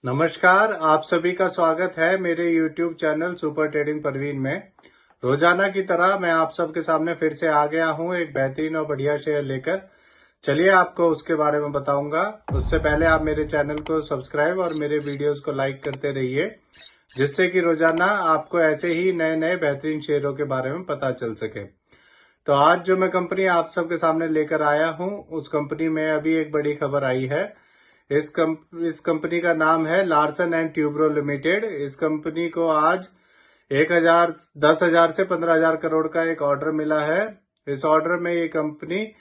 नमस्कार, आप सभी का स्वागत है मेरे YouTube channel super trading Parveen में। रोजाना की तरह मैं आप सबके सामने फिर से आ गया हूं एक बेहतरीन और बढ़िया शेयर लेकर। चलिए आपको उसके बारे में बताऊंगा। उससे पहले आप मेरे चैनल को सब्सक्राइब और मेरे वीडियोस को लाइक करते रहिए, जिससे कि रोजाना आपको ऐसे ही नए नए बेहतरीन शेयरों के बारे में पता चल सके। तो आज जो मैं कंपनी आप सबके सामने लेकर आया हूं, उस कंपनी में अभी एक बड़ी खबर आई है। इस कंपनी का नाम है लार्सन एंड ट्यूब्रो लिमिटेड। इस कंपनी को आज 10,000 से 15,000 करोड़ का एक ऑर्डर मिला है। इस ऑर्डर में ये company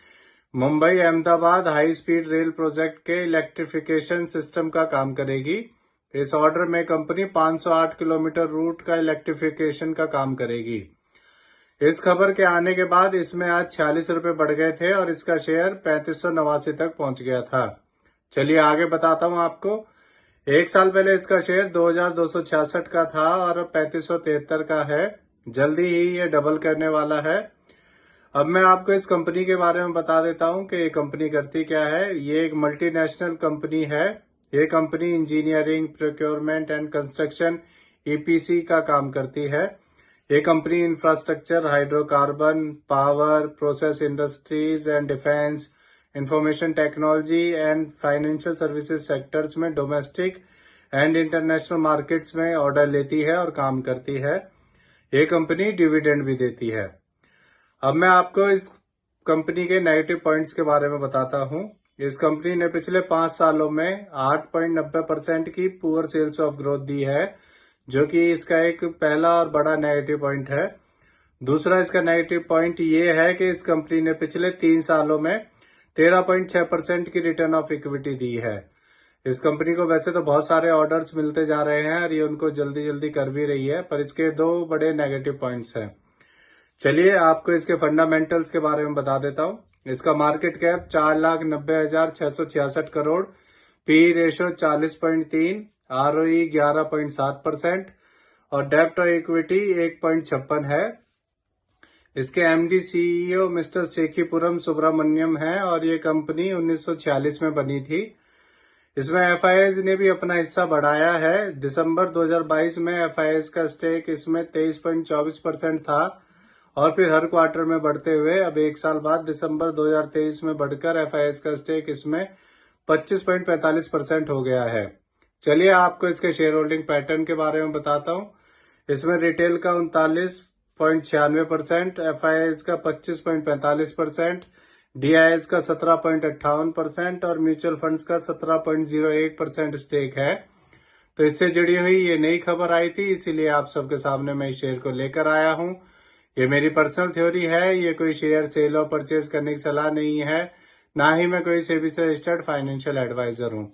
Mumbai Ahmedabad high speed rail project के इलेक्ट्रिफिकेशन सिस्टम का काम करेगी। इस ऑर्डर में कंपनी 508 किलोमीटर रूट का इलेक्ट्रिफिकेशन का काम करेगी। इस खबर के आने के बाद इसमें आज 46 रुपए बढ़ गए थे और इसका शेयर 3589 तक पहुंच गया था। चलिए आगे बताता हूं आपको। एक साल पहले इसका शेयर 2266 का था और अब 3573 का है। जल्दी ही ये डबल करने वाला है। अब मैं आपको इस कंपनी के बारे में बता देता हूं कि ये कंपनी करती क्या है। ये एक मल्टीनेशनल कंपनी है। ये company engineering, procurement and construction EPC का काम करती है। ये company infrastructure, hydrocarbon, power, process industries and defence, information technology and financial services sectors में डोमेस्टिक एंड इंटरनेशनल मार्केट्स में ऑर्डर लेती है और काम करती है। ये कंपनी डिविडेंड भी देती है। अब मैं आपको इस कंपनी के नेगेटिव पॉइंट्स के बारे में बताता हूं। इस कंपनी ने पिछले 5 सालों में 8.90% की पुअर सेल्स ऑफ ग्रोथ दी है, जो कि इसका एक पहला और बड़ा नेगेटिव पॉइंट है। दूसरा इसका नेगेटिव पॉइंट ये है कि इस कंपनी ने पिछले 3 सालों में 13.6% की रिटर्न ऑफ इक्विटी दी है। इस कंपनी को वैसे तो बहुत सारे ऑर्डर्स मिलते जा रहे हैं और ये उनको जल्दी जल्दी कर भी रही है, पर इसके 2 बड़े नेगेटिव पॉइंट्स हैं। चलिए आपको इसके फंडामेंटल्स के बारे में बता देता हूं। इसका market cap 4,90,666 crore, P ratio 40.3, ROE 11.7% और डेब्ट और इक्विटी 1.56 है। इसके एमडी सीईओ मिस्टर शेखीपुरम सुब्रमण्यम है और ये कंपनी 1946 में बनी थी। इसमें एफआईआईज ने भी अपना हिस्सा बढ़ाया है। दिसंबर 2022 में एफआईआईज का स्टेक इसमें 23.24% था और फिर हर क्वार्टर में बढ़ते हुए अब 1 साल बाद दिसंबर 2023 में बढ़कर एफआईआईज का स्टेक इसमें 25.45% हो गया है। चलिए आपको इसके शेयर होल्डिंग पैटर्न के बारे में बताता हूं। इसमें रिटेल का 39.96%, एफआईआईज का 25.45%, डीआईएस का 17.58% और म्यूचुअल फंड्स का 17.01% स्टेक है। तो इससे जुड़ी हुई ये नई खबर आई थी, इसीलिए आप सबके सामने मैं इस शेयर को लेकर आया हूं। ये मेरी पर्सनल थ्योरी है, ये कोई शेयर सेल और परचेज करने की सलाह नहीं है, ना ही मैं कोई सेबी से रजिस्टर्ड फाइनेंशियल एडवाइजर हूं।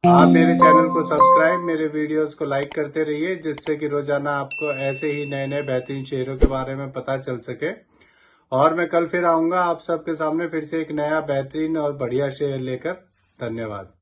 आप मेरे चैनल को सब्सक्राइब, मेरे वीडियोस को लाइक करते रहिए, जिससे कि रोजाना आपको ऐसे ही नए नए बेहतरीन शेयरों के बारे में पता चल सके। और मैं कल फिर आऊंगा आप सबके सामने फिर से एक नया बेहतरीन और बढ़िया शेयर लेकर। धन्यवाद।